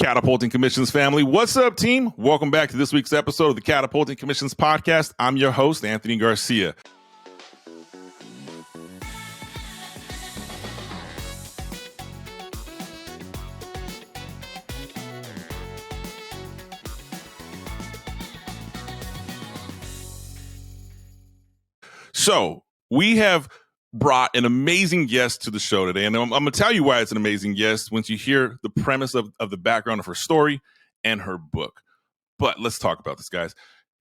Catapulting Commissions family. What's up, team? Welcome back to this week's episode of the Catapulting Commissions podcast. I'm your host, Anthony Garcia. So we have brought an amazing guest to the show today, and I'm going to tell you why it's an amazing guest once you hear the premise of the background of her story and her book. But let's talk about this, guys.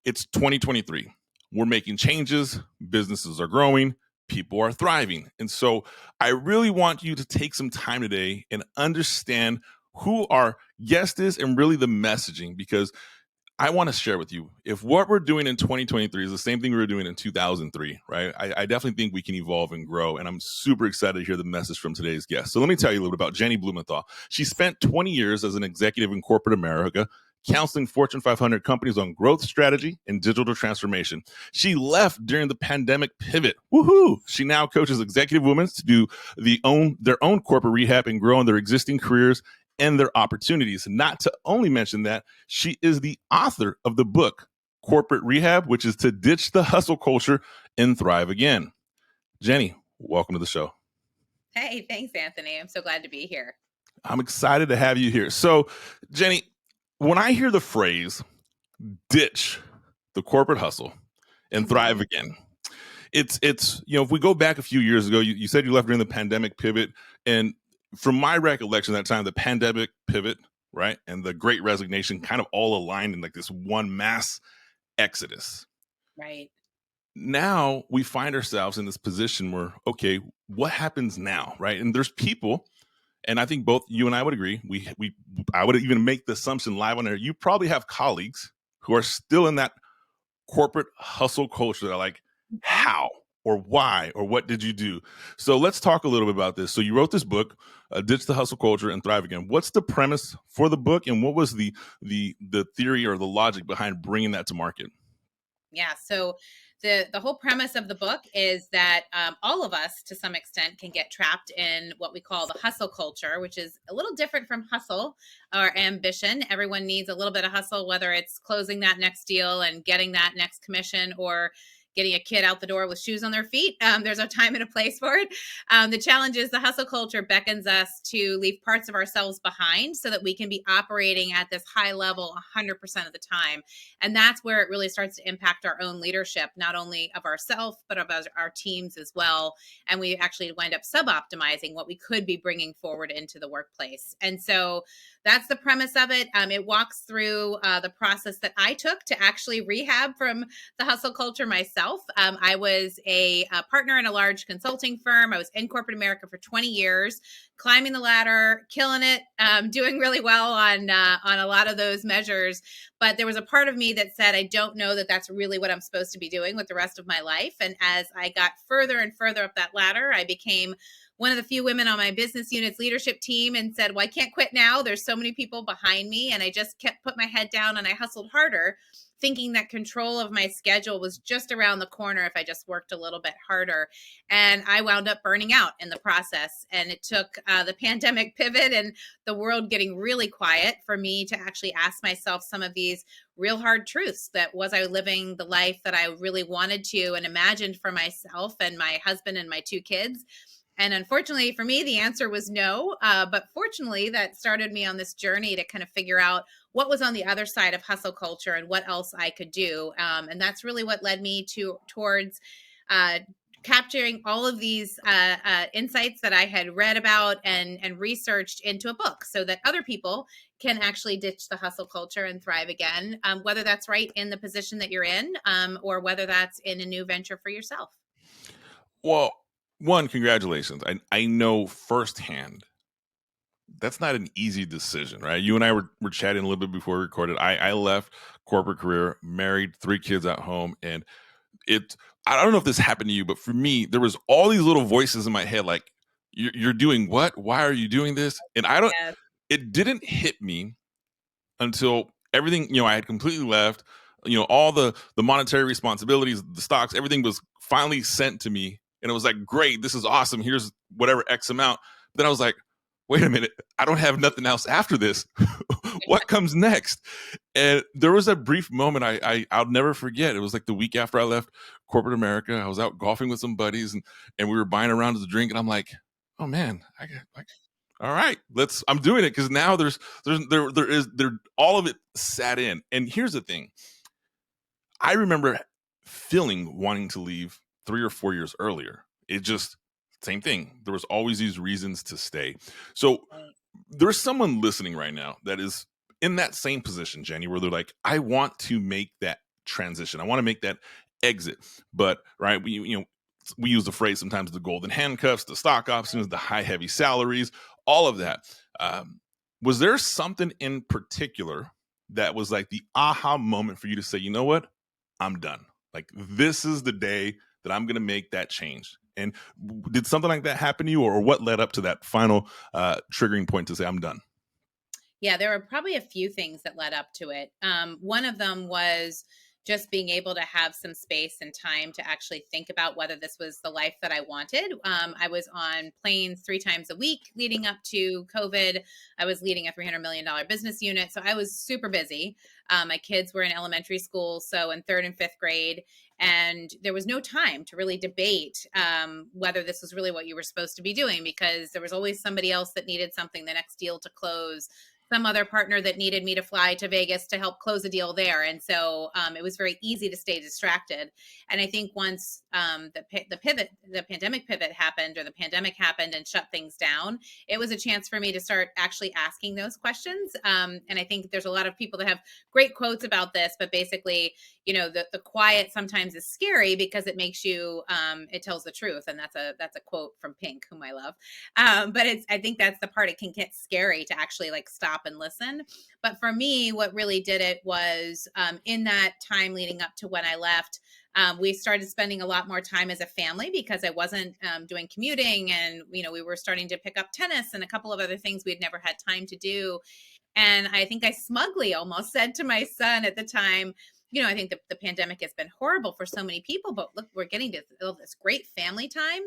It's 2023. We're making changes. Businesses are growing. People are thriving. And so I really want you to take some time today and understand who our guest is and really the messaging, because I want to share with you, if what we're doing in 2023 is the same thing we were doing in 2003, right? I definitely think we can evolve and grow, and I'm super excited to hear the message from today's guest. So let me tell you a little bit about Jennie Blumenthal. She spent 20 years as an executive in corporate America, counseling Fortune 500 companies on growth strategy and digital transformation. She left during the pandemic pivot. Woohoo! She now coaches executive women to do their own corporate rehab and grow in their existing careers and their opportunities. Not to only mention that, she is the author of the book, Corporate Rehab, which is to ditch the hustle culture and thrive again. Jennie, welcome to the show. Hey, thanks, Anthony. I'm so glad to be here. I'm excited to have you here. So, Jennie, when I hear the phrase, ditch the corporate hustle and thrive again, it's if we go back a few years ago, you said you left during the pandemic pivot, and from my recollection at that time, the pandemic pivot, right, and the Great Resignation kind of all aligned in like this one mass exodus. Right. Now we find ourselves in this position where, okay, what happens now, right? And there's people, and I think both you and I would agree, I would even make the assumption live on air, you probably have colleagues who are still in that corporate hustle culture that are like, how? Or why, or what did you do? So let's talk a little bit about this. So you wrote this book, Ditch the Hustle Culture and Thrive Again. What's the premise for the book, and what was the theory or the logic behind bringing that to market? Yeah, so the whole premise of the book is that all of us, to some extent, can get trapped in what we call the hustle culture, which is a little different from hustle or ambition. Everyone needs a little bit of hustle, whether it's closing that next deal and getting that next commission, or getting a kid out the door with shoes on their feet. There's a time and a place for it. The challenge is the hustle culture beckons us to leave parts of ourselves behind so that we can be operating at this high level 100% of the time. And that's where it really starts to impact our own leadership, not only of ourselves, but of our teams as well. And we actually wind up sub-optimizing what we could be bringing forward into the workplace. And so that's the premise of it. It walks through the process that I took to actually rehab from the hustle culture myself. I was a partner in a large consulting firm. I was in corporate America for 20 years, climbing the ladder, killing it, doing really well on a lot of those measures. But there was a part of me that said, I don't know that that's really what I'm supposed to be doing with the rest of my life. And as I got further and further up that ladder, I became one of the few women on my business unit's leadership team and said, well, I can't quit now. There's so many people behind me. And I just put my head down and I hustled harder, thinking that control of my schedule was just around the corner if I just worked a little bit harder. And I wound up burning out in the process. And it took the pandemic pivot and the world getting really quiet for me to actually ask myself some of these real hard truths. That was I living the life that I really wanted to and imagined for myself and my husband and my two kids? And unfortunately for me, the answer was no. But fortunately, that started me on this journey to kind of figure out what was on the other side of hustle culture and what else I could do. And that's really what led me towards capturing all of these insights that I had read about and researched into a book so that other people can actually ditch the hustle culture and thrive again, whether that's right in the position that you're in or whether that's in a new venture for yourself. Well, one, congratulations. I know firsthand that's not an easy decision, right? You and I were chatting a little bit before we recorded. I left corporate career, married, 3 kids at home, and I don't know if this happened to you, but for me, there was all these little voices in my head like, you're doing what? Why are you doing this? And it didn't hit me until everything, I had completely left, all the monetary responsibilities, the stocks, everything was finally sent to me. And it was like, great, this is awesome. Here's whatever X amount. Then I was like, wait a minute, I don't have nothing else after this. What comes next? And there was a brief moment I'll never forget. It was like the week after I left corporate America. I was out golfing with some buddies, and we were buying a round of the drink, and I'm like, oh man, I got like, all right, I'm doing it, because now there is all of it sat in. And here's the thing. I remember feeling wanting to leave 3 or 4 years earlier. It just, same thing. There was always these reasons to stay. So Right. there's someone listening right now that is in that same position, Jenny, where they're like, I want to make that transition. I want to make that exit. But right, we use the phrase sometimes, the golden handcuffs, the stock options, the high heavy salaries, all of that. Was there something in particular that was like the aha moment for you to say, you know what, I'm done? Like, this is the day that I'm going to make that change. And did something like that happen to you, or what led up to that final triggering point to say, I'm done? Yeah, there were probably a few things that led up to it. One of them was just being able to have some space and time to actually think about whether this was the life that I wanted. I was on planes 3 times a week leading up to COVID. I was leading a $300 million business unit. So I was super busy. My kids were in elementary school, so in third and fifth grade. And there was no time to really debate whether this was really what you were supposed to be doing, because there was always somebody else that needed something, the next deal to close, some other partner that needed me to fly to Vegas to help close a deal there. And so it was very easy to stay distracted. And I think once the pandemic pivot happened, or the pandemic happened and shut things down, it was a chance for me to start actually asking those questions. And I think there's a lot of people that have great quotes about this, but basically, the quiet sometimes is scary because it makes you, it tells the truth. And that's a quote from Pink, whom I love. But I think that's the part, it can get scary to actually like stop and listen. But for me, what really did it was in that time leading up to when I left, we started spending a lot more time as a family, because I wasn't doing commuting, and we were starting to pick up tennis and a couple of other things we had never had time to do. And I think I smugly almost said to my son at the time, I think the pandemic has been horrible for so many people, but look, we're getting to this great family time.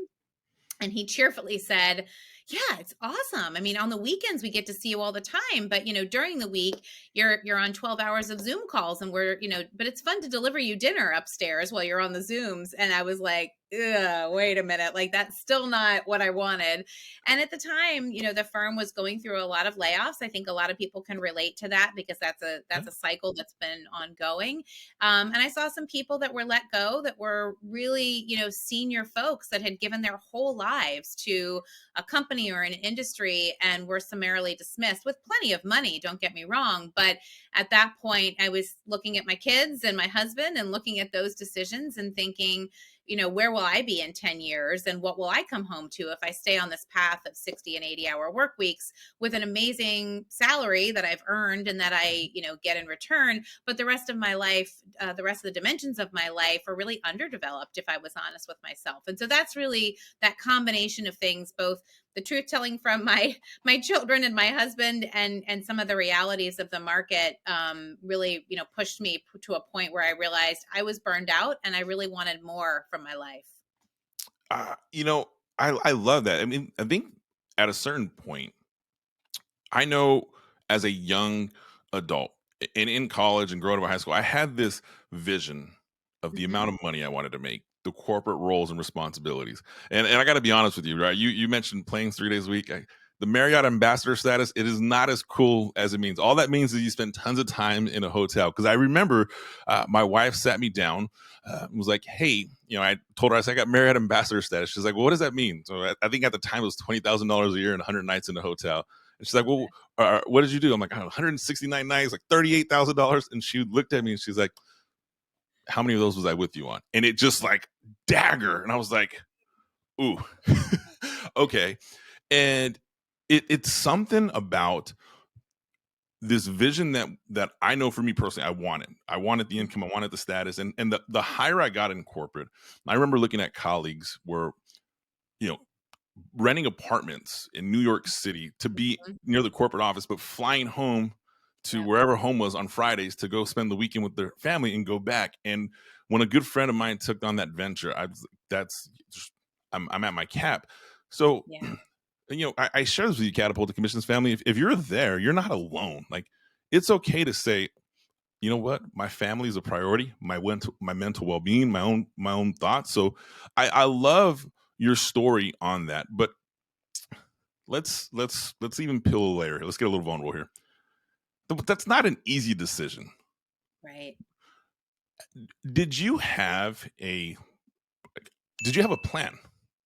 And he cheerfully said, yeah, it's awesome. I mean, on the weekends we get to see you all the time, but during the week you're on 12 hours of Zoom calls, and but it's fun to deliver you dinner upstairs while you're on the Zooms. And I was like, wait a minute, like that's still not what I wanted. And at the time, the firm was going through a lot of layoffs. I think a lot of people can relate to that, because that's a cycle that's been ongoing. And I saw some people that were let go that were really, senior folks that had given their whole lives to a company or an industry and were summarily dismissed with plenty of money. Don't get me wrong. But at that point, I was looking at my kids and my husband and looking at those decisions and thinking, where will I be in 10 years, and what will I come home to if I stay on this path of 60 and 80-hour work weeks with an amazing salary that I've earned and that I, get in return. But the rest of my life, the rest of the dimensions of my life are really underdeveloped, if I was honest with myself. And so that's really that combination of things, both the truth telling from my children and my husband, and some of the realities of the market really pushed me to a point where I realized I was burned out and I really wanted more from my life. You know, I love that. I mean, I think at a certain point, I know as a young adult and in college and growing up in high school, I had this vision of the Mm-hmm. amount of money I wanted to make, the corporate roles and responsibilities. And I got to be honest with you, right? You mentioned playing 3 days a week. The Marriott ambassador status, it is not as cool as it means. All that means is you spend tons of time in a hotel. Because I remember my wife sat me down, was like, hey, I told her, I said, I got Marriott ambassador status. She's like, well, what does that mean? So I think at the time it was $20,000 a year and 100 nights in a hotel. And she's like, well, what did you do? I'm like, 169 nights, like $38,000. And she looked at me and she's like, how many of those was I with you on? And it just like dagger. And I was like, ooh, okay. And it's something about this vision that I know for me personally, I wanted the income, I wanted the status. And the higher I got in corporate, I remember looking at colleagues where, you know, renting apartments in New York City to be Mm-hmm. near the corporate office, but flying home to Yeah. wherever home was on Fridays to go spend the weekend with their family and go back. And when a good friend of mine took on that venture, I'm at my cap. So Yeah. I share this with you, Catapult the Commissions family. If you're there, you're not alone. Like, it's okay to say, you know what, my family is a priority, my mental well-being, my own thoughts. So I love your story on that. But let's even peel a layer. Let's get a little vulnerable here. That's not an easy decision. Right. Did you have a plan?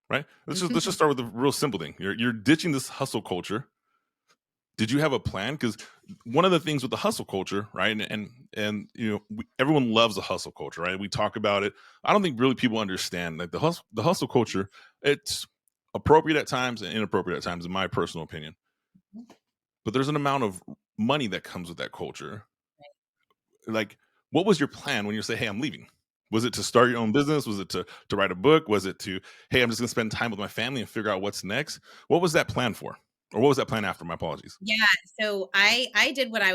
Right. Let's just start with the real simple thing. You're ditching this hustle culture. Did you have a plan? Because one of the things with the hustle culture, right, and everyone loves a hustle culture, right? We talk about it. I don't think really people understand, like, the hustle culture. It's appropriate at times and inappropriate at times, in my personal opinion. But there's an amount of money that comes with that culture. Like, what was your plan when you say, "Hey, I'm leaving"? Was it to start your own business? Was it to write a book? Was it to, "Hey, I'm just going to spend time with my family and figure out what's next"? What was that plan for? Or what was that plan after? My apologies. Yeah, so I did what I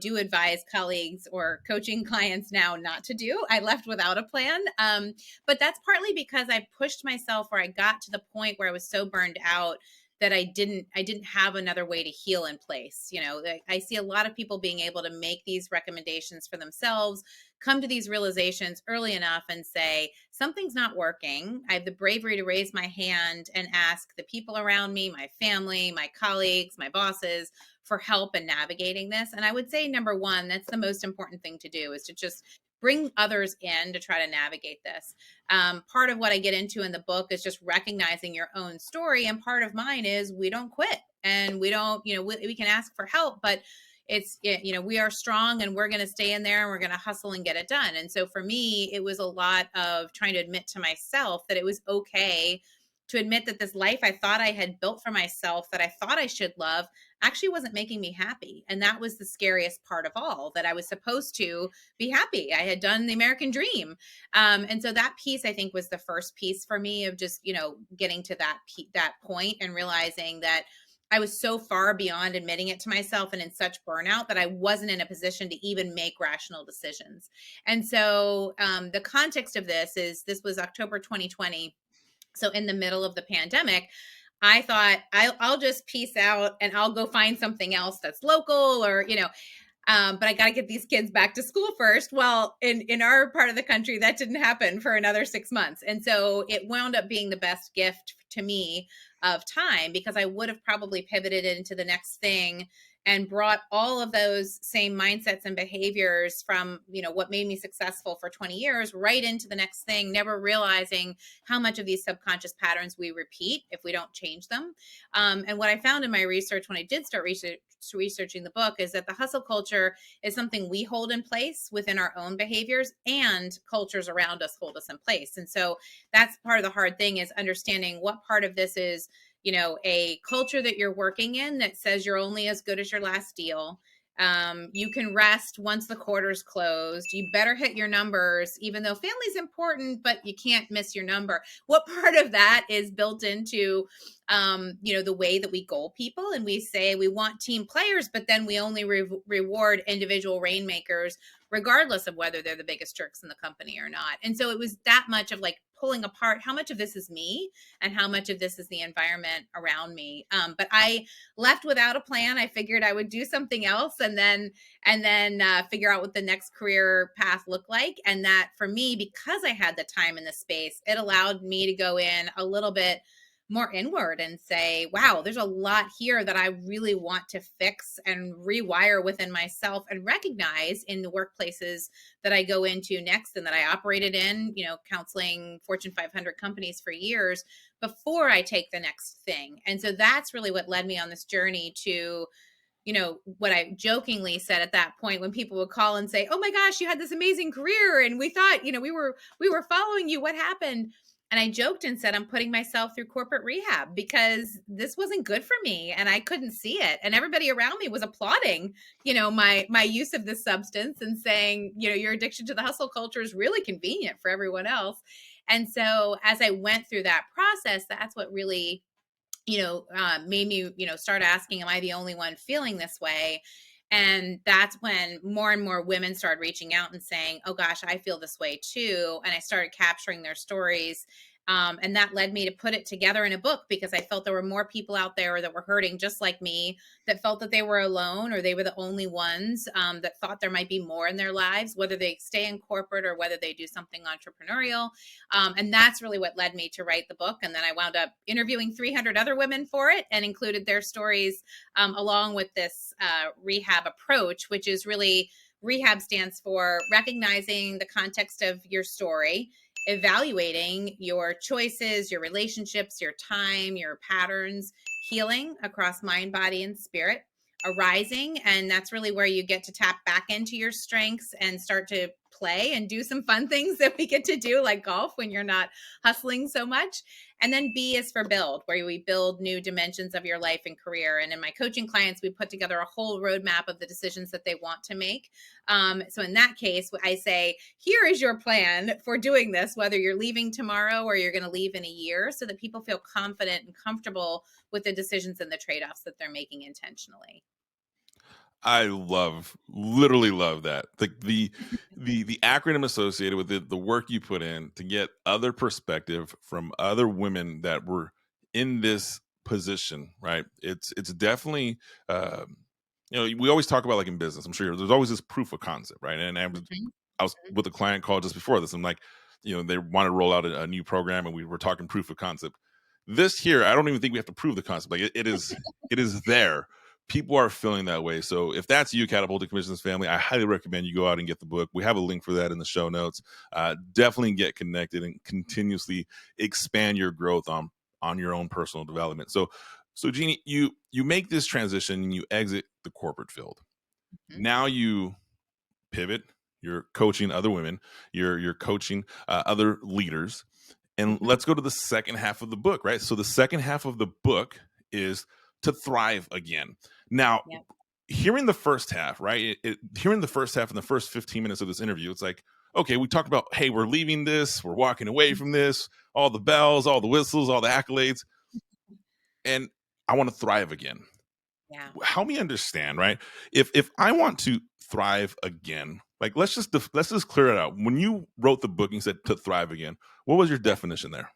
do advise colleagues or coaching clients now not to do. I left without a plan, but that's partly because I pushed myself, or I got to the point where I was so burned out that I didn't have another way to heal in place. I see a lot of people being able to make these recommendations for themselves, come to these realizations early enough and say, something's not working. I have the bravery to raise my hand and ask the people around me, my family, my colleagues, my bosses, for help in navigating this. And I would say, number one, that's the most important thing to do, is to just bring others in to try to navigate this. Part of what I get into in the book is just recognizing your own story. And part of mine is, we don't quit, and we don't, we can ask for help, but we are strong, and we're going to stay in there, and we're going to hustle and get it done. And so for me, it was a lot of trying to admit to myself that it was okay to admit that this life I thought I had built for myself, that I thought I should love, actually wasn't making me happy. And that was the scariest part of all, that I was supposed to be happy. I had done the American dream. And so that piece, I think, was the first piece for me of just, getting to that point and realizing that I was so far beyond admitting it to myself and in such burnout that I wasn't in a position to even make rational decisions. And so the context of this was October 2020. So in the middle of the pandemic, I thought, I'll just peace out and I'll go find something else that's local, or, but I got to get these kids back to school first. Well, in our part of the country, that didn't happen for another 6 months. And so it wound up being the best gift to me of time, because I would have probably pivoted into the next thing and brought all of those same mindsets and behaviors from, what made me successful for 20 years right into the next thing, never realizing how much of these subconscious patterns we repeat if we don't change them. And what I found in my research when I did start researching the book is that the hustle culture is something we hold in place within our own behaviors, and cultures around us hold us in place. And so that's part of the hard thing, is understanding what part of this is a culture that you're working in that says you're only as good as your last deal. You can rest once the quarter's closed. You better hit your numbers, even though family's important, but you can't miss your number. What part of that is built into, the way that we goal people, and we say we want team players, but then we only reward individual rainmakers, regardless of whether they're the biggest jerks in the company or not. And so it was that much of, like, pulling apart how much of this is me and how much of this is the environment around me. But I left without a plan. I figured I would do something else and then figure out what the next career path looked like. And that, for me, because I had the time in the space, it allowed me to go in a little bit more inward and say, wow, there's a lot here that I really want to fix and rewire within myself, and recognize in the workplaces that I go into next and that I operated in, counseling Fortune 500 companies for years before I take the next thing. And so that's really what led me on this journey to, what I jokingly said at that point, when people would call and say, oh my gosh, you had this amazing career, and we thought, we were following you. What happened? And I joked and said, I'm putting myself through corporate rehab, because this wasn't good for me and I couldn't see it. And everybody around me was applauding, my use of this substance, and saying, your addiction to the hustle culture is really convenient for everyone else. And so as I went through that process, that's what really, made me, start asking, am I the only one feeling this way? And that's when more and more women started reaching out and saying, oh gosh, I feel this way too. And I started capturing their stories. And that led me to put it together in a book because I felt there were more people out there that were hurting just like me, that felt that they were alone or they were the only ones, that thought there might be more in their lives, whether they stay in corporate or whether they do something entrepreneurial. And that's really what led me to write the book. And then I wound up interviewing 300 other women for it and included their stories, along with this rehab approach, which is really, rehab stands for recognizing the context of your story, evaluating your choices, your relationships, your time, your patterns, healing across mind, body, and spirit, arising. And that's really where you get to tap back into your strengths and start to play and do some fun things that we get to do, like golf when you're not hustling so much. And then B is for build, where we build new dimensions of your life and career. And in my coaching clients, we put together a whole roadmap of the decisions that they want to make. So in that case, I say, here is your plan for doing this, whether you're leaving tomorrow or you're going to leave in a year, so that people feel confident and comfortable with the decisions and the trade-offs that they're making intentionally. I literally love that. The acronym associated with it, the work you put in to get other perspective from other women that were in this position, right? It's definitely, we always talk about, like, in business, I'm sure there's always this proof of concept, right? And I was with a client call just before this. I'm like, they want to roll out a new program, and we were talking proof of concept. This here, I don't even think we have to prove the concept. Like, it is there. People are feeling that way. So if that's you, Catapulting Commissions family, I highly recommend you go out and get the book. We have a link for that in the show notes. Definitely get connected and continuously expand your growth on your own personal development. So Jennie, you make this transition and you exit the corporate field. Mm-hmm. Now you pivot. You're coaching other women. You're coaching other leaders. And Mm-hmm. let's go to the second half of the book, right? So the second half of the book is to thrive again. Now, Yep. hearing the first half, right? Hearing the first half in the first 15 minutes of this interview, it's like, okay, we talked about, hey, we're leaving this, we're walking away from this, all the bells, all the whistles, all the accolades, and I want to thrive again. Yeah. Help me understand, right? If I want to thrive again, like, let's just clear it out. When you wrote the book and you said to thrive again, what was your definition there?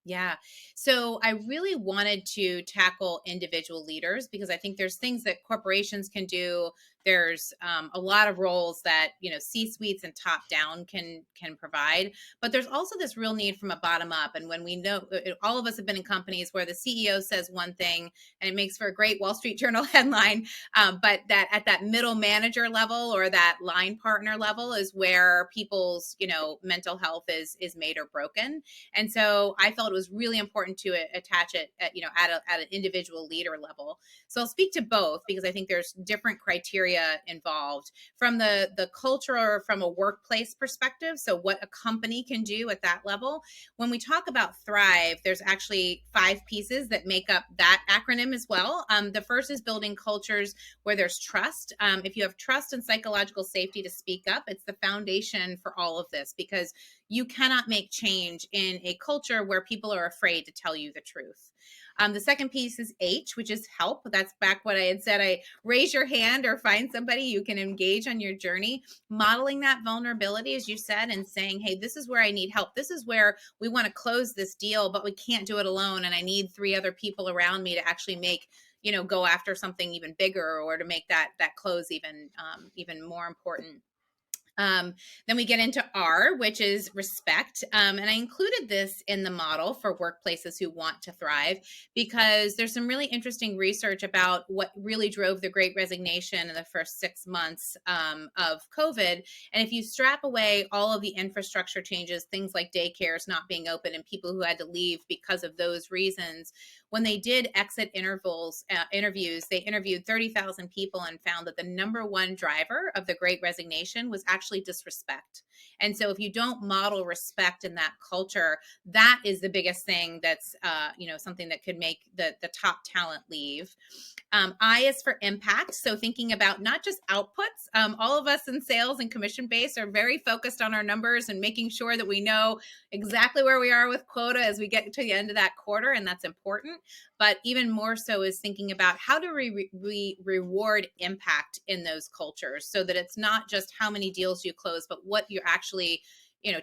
Yeah. So I really wanted to tackle individual leaders because I think there's things that corporations can do. There's a lot of roles that, C-suites and top down can provide, but there's also this real need from a bottom up. And when we know, all of us have been in companies where the CEO says one thing and it makes for a great Wall Street Journal headline, but that at that middle manager level or that line partner level is where people's, mental health is made or broken. And so I felt it was really important to attach it at an individual leader level. So I'll speak to both because I think there's different criteria involved from the culture or from a workplace perspective. So what a company can do at that level. When we talk about thrive, there's actually 5 pieces that make up that acronym as well. The first is building cultures where there's trust. If you have trust and psychological safety to speak up, it's the foundation for all of this because you cannot make change in a culture where people are afraid to tell you the truth. The second piece is H, which is help. That's back what I had said. I raise your hand or find somebody you can engage on your journey, modeling that vulnerability, as you said, and saying, hey, this is where I need help. This is where we want to close this deal, but we can't do it alone. And I need 3 other people around me to actually make, go after something even bigger or to make that close even more important. Then we get into R, which is respect. And I included this in the model for workplaces who want to thrive because there's some really interesting research about what really drove the Great Resignation in the first 6 months of COVID. And if you strap away all of the infrastructure changes, things like daycares not being open and people who had to leave because of those reasons, when they did exit interviews, they interviewed 30,000 people and found that the number one driver of the Great Resignation was actually disrespect. And so if you don't model respect in that culture, that is the biggest thing that's, something that could make the top talent leave. I is for impact. So thinking about not just outputs, all of us in sales and commission base are very focused on our numbers and making sure that we know exactly where we are with quota as we get to the end of that quarter. And that's important. But even more so is thinking about how do we reward impact in those cultures so that it's not just how many deals you close, but what you're actually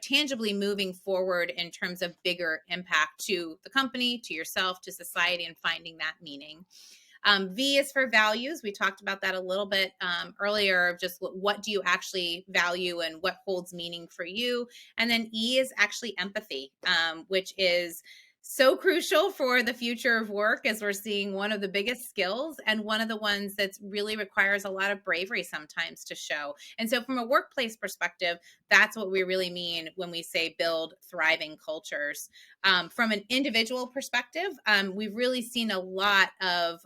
tangibly moving forward in terms of bigger impact to the company, to yourself, to society, and finding that meaning. V is for values. We talked about that a little bit earlier, just what do you actually value and what holds meaning for you. And then E is actually empathy, which is so crucial for the future of work, as we're seeing one of the biggest skills and one of the ones that really requires a lot of bravery sometimes to show. And so from a workplace perspective, that's what we really mean when we say build thriving cultures. From an individual perspective, we've really seen a lot of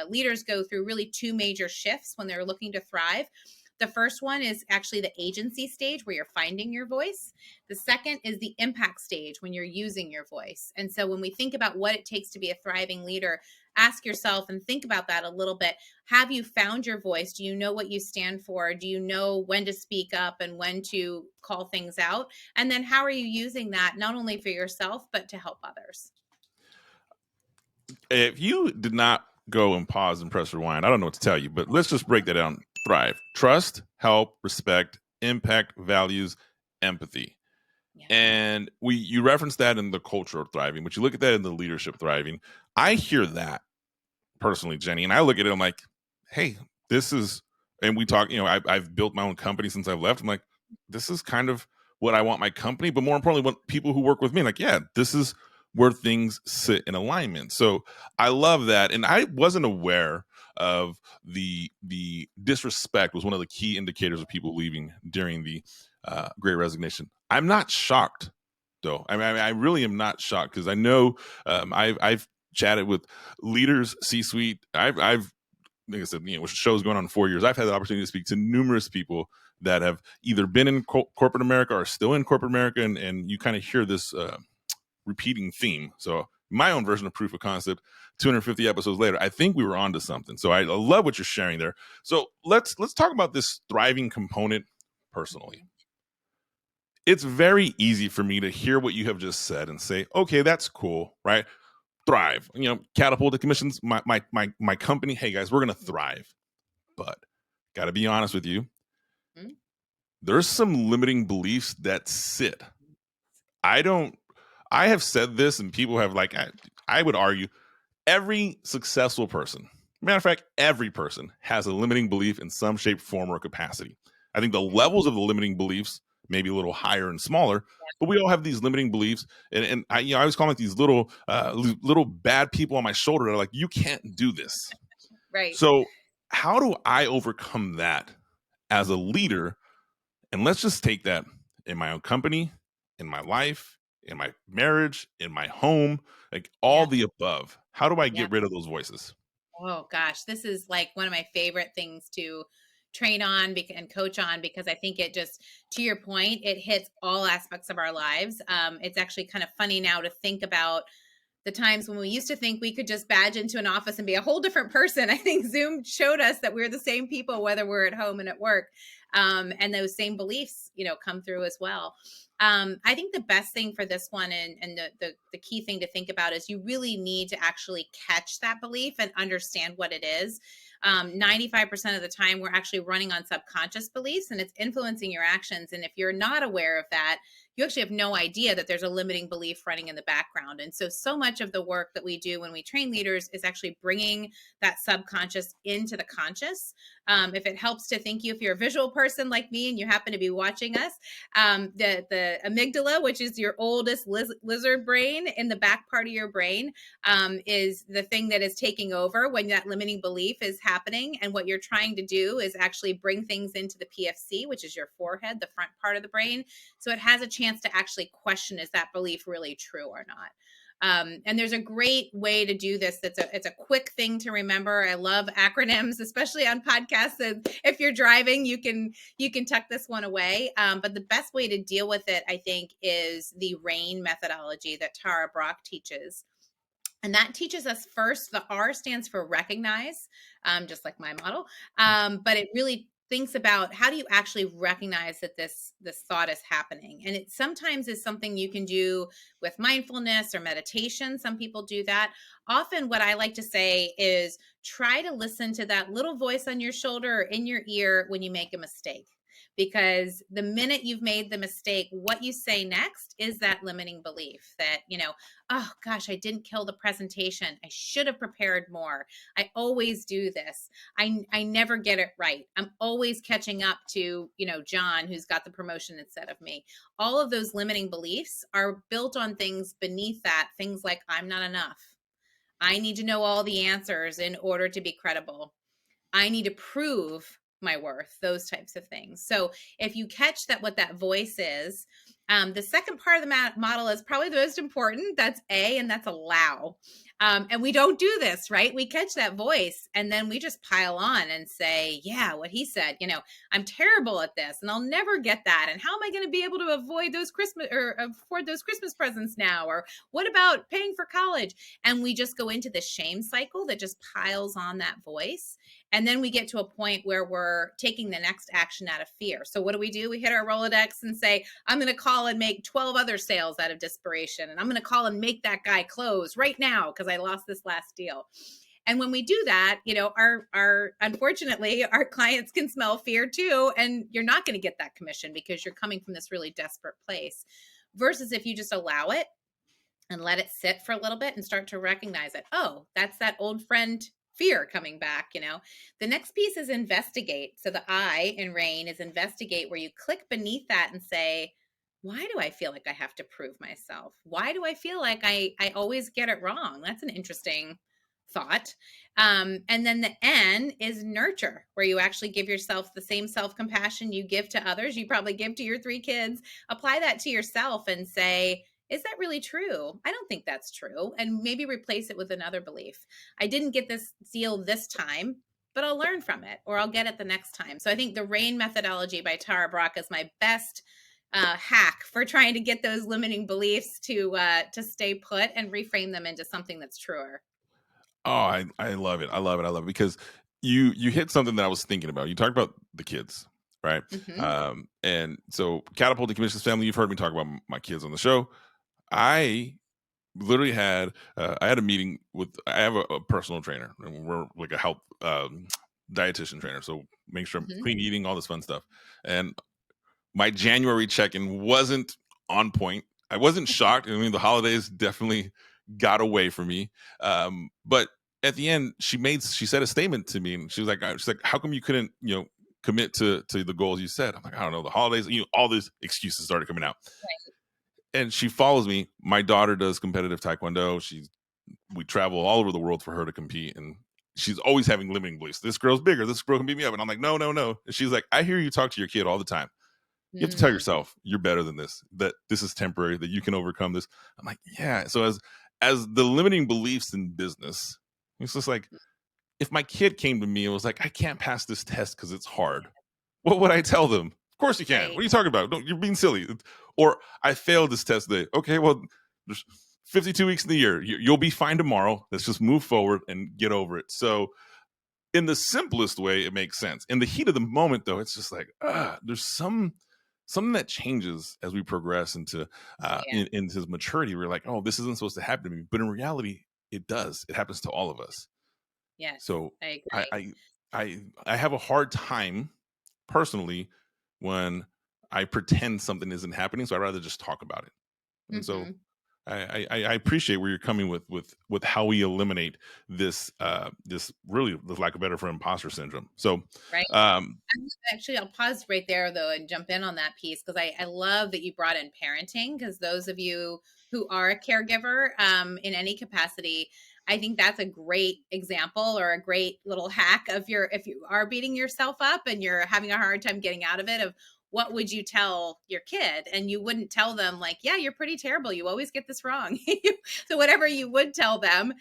leaders go through really two major shifts when they're looking to thrive. The first one is actually the agency stage, where you're finding your voice. The second is the impact stage, when you're using your voice. And so when we think about what it takes to be a thriving leader, ask yourself and think about that a little bit. Have you found your voice? Do you know what you stand for? Do you know when to speak up and when to call things out? And then how are you using that, not only for yourself, but to help others? If you did not go and pause and press rewind, I don't know what to tell you, but let's just break that down. Thrive: trust, help, respect, impact, values, empathy. Yeah. And you reference that in the culture of thriving, but you look at that in the leadership thriving. I hear that personally, Jenny, and I look at it, I'm like, hey, this is, and we talk, I've built my own company since I've left. I'm like, this is kind of what I want my company, but more importantly, what people who work with me, like, yeah, this is where things sit in alignment. So I love that. And I wasn't aware of the disrespect was one of the key indicators of people leaving during the Great Resignation. I'm not shocked, though. I mean, I really am not shocked, because I know I've chatted with leaders, C-suite. I've like I said, show's going on 4 years. I've had the opportunity to speak to numerous people that have either been in corporate America or still in corporate America, and you kind of hear this repeating theme. So my own version of proof of concept, 250 episodes later, I think we were onto something. So I love what you're sharing there. So let's talk about this thriving component personally. It's very easy for me to hear what you have just said and say, okay, that's cool, right? Thrive, catapult the commissions, my company. Hey guys, we're gonna thrive. But gotta be honest with you, there's some limiting beliefs that sit. I have said this, and people have, like, I would argue every successful person, matter of fact, every person has a limiting belief in some shape, form, or capacity. I think the levels of the limiting beliefs may be a little higher and smaller, but we all have these limiting beliefs. And I always call it these little bad people on my shoulder that are like, you can't do this. Right. So how do I overcome that as a leader? And let's just take that in my own company, in my life, in my marriage, in my home, like all the above. How do I get rid of those voices? Oh gosh, this is like one of my favorite things to train on and coach on, because I think it just, to your point, it hits all aspects of our lives. It's actually kind of funny now to think about the times when we used to think we could just badge into an office and be a whole different person. I think Zoom showed us that we're the same people, whether we're at home and at work. And those same beliefs, come through as well. I think the best thing for this one, and the key thing to think about, is you really need to actually catch that belief and understand what it is. 95% of the time, we're actually running on subconscious beliefs, and it's influencing your actions. And if you're not aware of that, you actually have no idea that there's a limiting belief running in the background. And so much of the work that we do when we train leaders is actually bringing that subconscious into the conscious. If it helps to think you, if you're a visual person like me and you happen to be watching us, the amygdala, which is your oldest lizard brain in the back part of your brain, is the thing that is taking over when that limiting belief is happening. And what you're trying to do is actually bring things into the PFC, which is your forehead, the front part of the brain. So it has a chance to actually question, is that belief really true or not? And there's a great way to do this. It's a quick thing to remember. I love acronyms, especially on podcasts. And if you're driving, you can tuck this one away. But the best way to deal with it, I think, is the RAIN methodology that Tara Brach teaches. And that teaches us first, the R stands for recognize, just like my model. But it really thinks about, how do you actually recognize that this thought is happening? And it sometimes is something you can do with mindfulness or meditation. Some people do that. Often what I like to say is, try to listen to that little voice on your shoulder or in your ear when you make a mistake. because the minute you've made the mistake, what you say next is that limiting belief that, oh gosh, I didn't kill the presentation. I should have prepared more. I always do this. I never get it right. I'm always catching up to, John, who's got the promotion instead of me. All of those limiting beliefs are built on things beneath that, things like I'm not enough. I need to know all the answers in order to be credible. I need to prove my worth, those types of things. So if you catch that, what that voice is, the second part of the model is probably the most important. That's A, and that's allow. And we don't do this, right? We catch that voice and then we just pile on and say, yeah, what he said, I'm terrible at this and I'll never get that. And how am I going to be able to avoid those Christmas or afford those Christmas presents now? Or what about paying for college? And we just go into the shame cycle that just piles on that voice. And then we get to a point where we're taking the next action out of fear. So what do? We hit our Rolodex and say, I'm going to call and make 12 other sales out of desperation. And I'm going to call and make that guy close right now because I lost this last deal. And when we do that, unfortunately, our clients can smell fear too. And you're not going to get that commission because you're coming from this really desperate place. Versus if you just allow it and let it sit for a little bit and start to recognize it. Oh, that's that old friend fear coming back. The next piece is investigate. So the I in RAIN is investigate, where you click beneath that and say, why do I feel like I have to prove myself? Why do I feel like I always get it wrong? That's an interesting thought. And then the N is nurture, where you actually give yourself the same self-compassion you give to others. You probably give to your 3 kids. Apply that to yourself and say, is that really true? I don't think that's true. And maybe replace it with another belief. I didn't get this deal this time, but I'll learn from it, or I'll get it the next time. So I think the RAIN methodology by Tara Brach is my best hack for trying to get those limiting beliefs to stay put and reframe them into something that's truer. Oh, I love it. I love it. I love it because you hit something that I was thinking about. You talked about the kids, right? Mm-hmm. And so catapulting commissions family. You've heard me talk about my kids on the show. I literally had I had a meeting with. I have a personal trainer, and we're like a health dietitian trainer. So make sure I'm Mm-hmm. clean eating, all this fun stuff. And my January check-in wasn't on point. I wasn't shocked. I mean, the holidays definitely got away from me. But at the end, she said a statement to me, and she's like, how come you couldn't, commit to the goals you set? I'm like, I don't know, the holidays, all these excuses started coming out. Right. And she follows me. My daughter does competitive taekwondo. We travel all over the world for her to compete, and she's always having limiting beliefs. This girl's bigger. This girl can beat me up. And I'm like, no, no, no. And she's like, I hear you talk to your kid all the time. You have to tell yourself you're better than this, that this is temporary, that you can overcome this. I'm like, yeah. So as the limiting beliefs in business, it's just like, if my kid came to me and was like, I can't pass this test because it's hard, what would I tell them? Of course you can. Right. What are you talking about? You're being silly. Or I failed this test today. Okay, well, there's 52 weeks in the year. You'll be fine tomorrow. Let's just move forward and get over it. So in the simplest way, it makes sense. In the heat of the moment, though, it's just like, there's something that changes as we progress into into maturity. We're like, oh, this isn't supposed to happen to me, but in reality, it does. It happens to all of us. Yes, So I agree. I have a hard time personally when I pretend something isn't happening. So I'd rather just talk about it. And so Mm-hmm. I appreciate where you're coming with how we eliminate this really, the lack of better for imposter syndrome. So Right. um, Actually, I'll pause right there though and jump in on that piece because I love that you brought in parenting, because those of you who are a caregiver in any capacity, I think that's a great example or a great little hack of if you are beating yourself up and you're having a hard time getting out of it, of what would you tell your kid? And you wouldn't tell them like, yeah, you're pretty terrible. You always get this wrong. So whatever you would tell them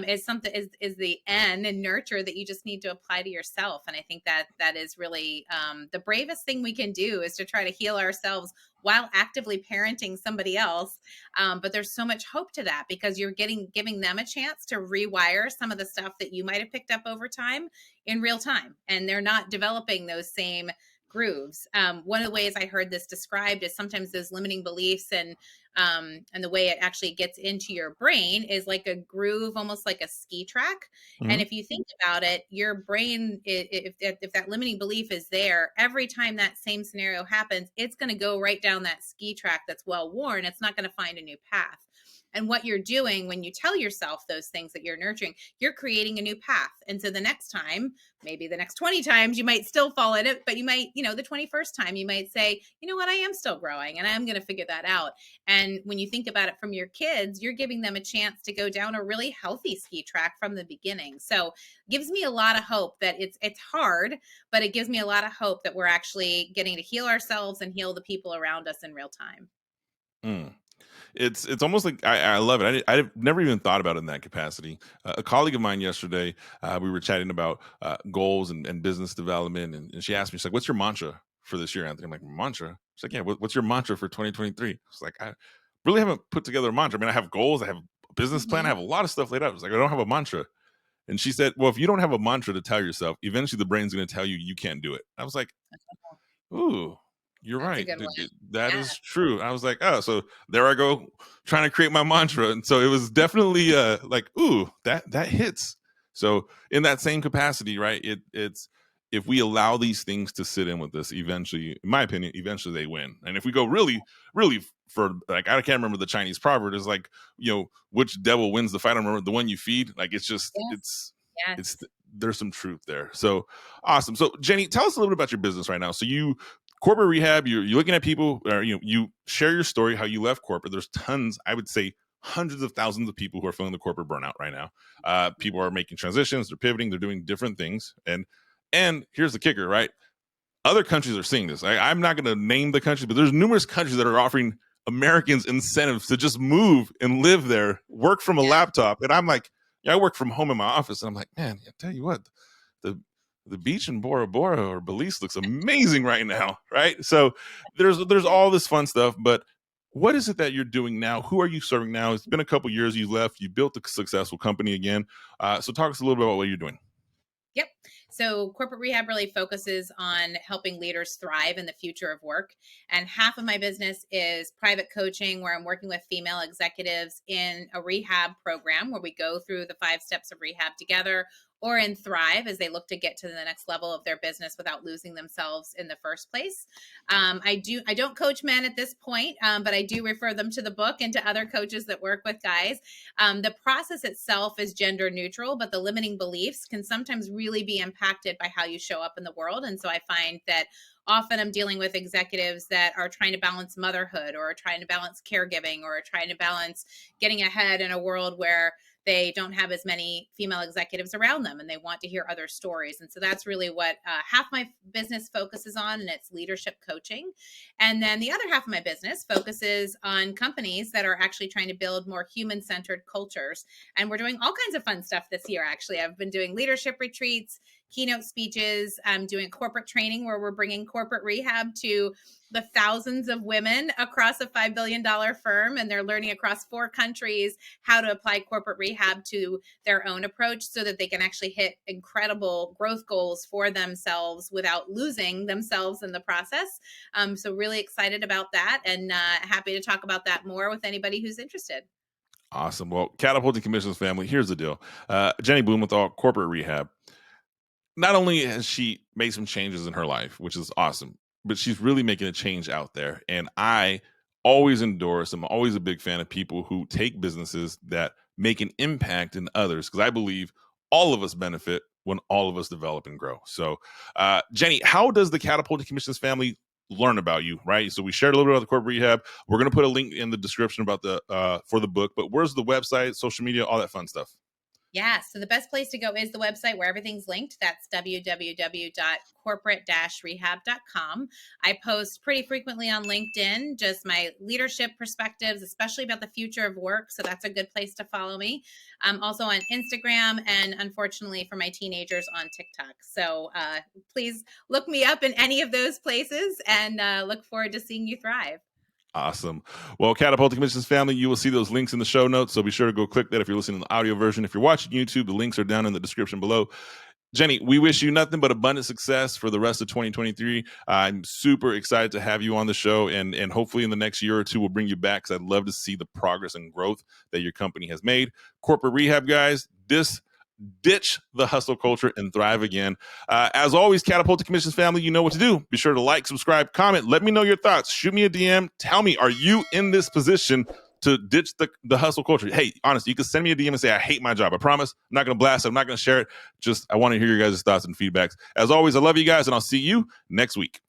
is something is the N and nurture that you just need to apply to yourself. And I think that is really the bravest thing we can do, is to try to heal ourselves while actively parenting somebody else. But there's so much hope to that, because you're giving them a chance to rewire some of the stuff that you might have picked up over time in real time. And they're not developing those same grooves. One of the ways I heard this described is sometimes those limiting beliefs and the way it actually gets into your brain is like a groove, almost like a ski track. And Mhm. if you think about it, your brain, if that limiting belief is there, every time that same scenario happens, it's going to go right down that ski track that's well worn. It's not going to find a new path. And what you're doing when you tell yourself those things that you're nurturing, you're creating a new path. And so the next time, maybe the next 20 times, you might still fall in it, but you might, the 21st time, you might say, you know what, I am still growing and I'm going to figure that out. And when you think about it from your kids, you're giving them a chance to go down a really healthy ski track from the beginning. So it gives me a lot of hope that it's hard, but it gives me a lot of hope that we're actually getting to heal ourselves and heal the people around us in real time. Mm. It's almost like I love it. I've never even thought about it in that capacity. A colleague of mine yesterday, we were chatting about goals and business development, and she asked me, she's like, "What's your mantra for this year, Anthony?" I'm like, "Mantra?" She's like, "Yeah, what's your mantra for 2023?" It's like, I really haven't put together a mantra. I mean, I have goals, I have a business plan, I Mm-hmm. have a lot of stuff laid out. It's like I don't have a mantra. And she said, "Well, if you don't have a mantra to tell yourself, eventually the brain's going to tell you you can't do it." I was like, "Ooh, you're That's a right. good one. That Yeah. is true." I was like, "Oh, so there I go trying to create my mantra." And so it was definitely like, "Ooh, that hits." So in that same capacity, right? It's if we allow these things to sit in with us, eventually, in my opinion, eventually they win. And if we go really, really for like, I can't remember the Chinese proverb. It's like, which devil wins the fight? I don't remember the one you feed. Like it's just Yes. it's Yes. there's some truth there. So awesome. So Jennie, tell us a little bit about your business right now. So you corporate rehab, you're looking at people, or you share your story, how you left corporate. There's tons, I would say hundreds of thousands of people who are feeling the corporate burnout right now. People are making transitions, they're pivoting, they're doing different things. And here's the kicker, right? Other countries are seeing this. I'm not going to name the countries, but there's numerous countries that are offering Americans incentives to just move and live there, work from a Yeah. laptop. And I'm like, yeah, I work from home in my office, and I'm like, man, I tell you what, the the beach in Bora Bora or Belize looks amazing right now, right? So there's all this fun stuff, but what is it that you're doing now? Who are you serving now? It's been a couple years you left. You built a successful company again. So talk to us a little bit about what you're doing. Yep. So corporate rehab really focuses on helping leaders thrive in the future of work. And half of my business is private coaching, where I'm working with female executives in a rehab program where we go through the 5 steps of rehab together, or in Thrive as they look to get to the next level of their business without losing themselves in the first place. I don't coach men at this point, but I do refer them to the book and to other coaches that work with guys. The process itself is gender neutral, but the limiting beliefs can sometimes really be impacted by how you show up in the world. And so I find that often I'm dealing with executives that are trying to balance motherhood, or are trying to balance caregiving, or are trying to balance getting ahead in a world where they don't have as many female executives around them and they want to hear other stories. And so that's really what half my business focuses on, and it's leadership coaching. And then the other half of my business focuses on companies that are actually trying to build more human-centered cultures. And we're doing all kinds of fun stuff this year, actually. I've been doing leadership retreats, keynote speeches. I'm doing corporate training where we're bringing corporate rehab to the thousands of women across a $5 billion firm, and they're learning across 4 countries how to apply corporate rehab to their own approach so that they can actually hit incredible growth goals for themselves without losing themselves in the process. So really excited about that, and happy to talk about that more with anybody who's interested. Awesome. Well, Catapulting Commissions family, here's the deal. Jennie Blumenthal, corporate rehab. Not only has she made some changes in her life, which is awesome, but she's really making a change out there. And I always endorse, I'm always a big fan of people who take businesses that make an impact in others, because I believe all of us benefit when all of us develop and grow. So, Jennie, how does the Catapulting Commissions family learn about you? Right. So we shared a little bit about the corporate rehab. We're going to put a link in the description about the for the book. But where's the website, social media, all that fun stuff? Yeah, so the best place to go is the website where everything's linked. That's www.corporate-rehab.com. I post pretty frequently on LinkedIn, just my leadership perspectives, especially about the future of work. So that's a good place to follow me. I'm also on Instagram, and unfortunately for my teenagers, on TikTok. So please look me up in any of those places, and look forward to seeing you thrive. Awesome. Well, Catapulting Commissions family, you will see those links in the show notes. So be sure to go click that if you're listening to the audio version. If you're watching YouTube, the links are down in the description below. Jennie, we wish you nothing but abundant success for the rest of 2023. I'm super excited to have you on the show, and hopefully in the next year or two, we'll bring you back because I'd love to see the progress and growth that your company has made. Corporate Rehab, guys, ditch the hustle culture and thrive again. As always, Catapult to Commissions family, you know what to do. Be sure to like, subscribe, comment. Let me know your thoughts. Shoot me a DM. Tell me, are you in this position to ditch the hustle culture? Hey, honestly, you can send me a DM and say, I hate my job. I promise I'm not going to blast it. I'm not going to share it. Just, I want to hear your guys' thoughts and feedbacks. As always, I love you guys, and I'll see you next week.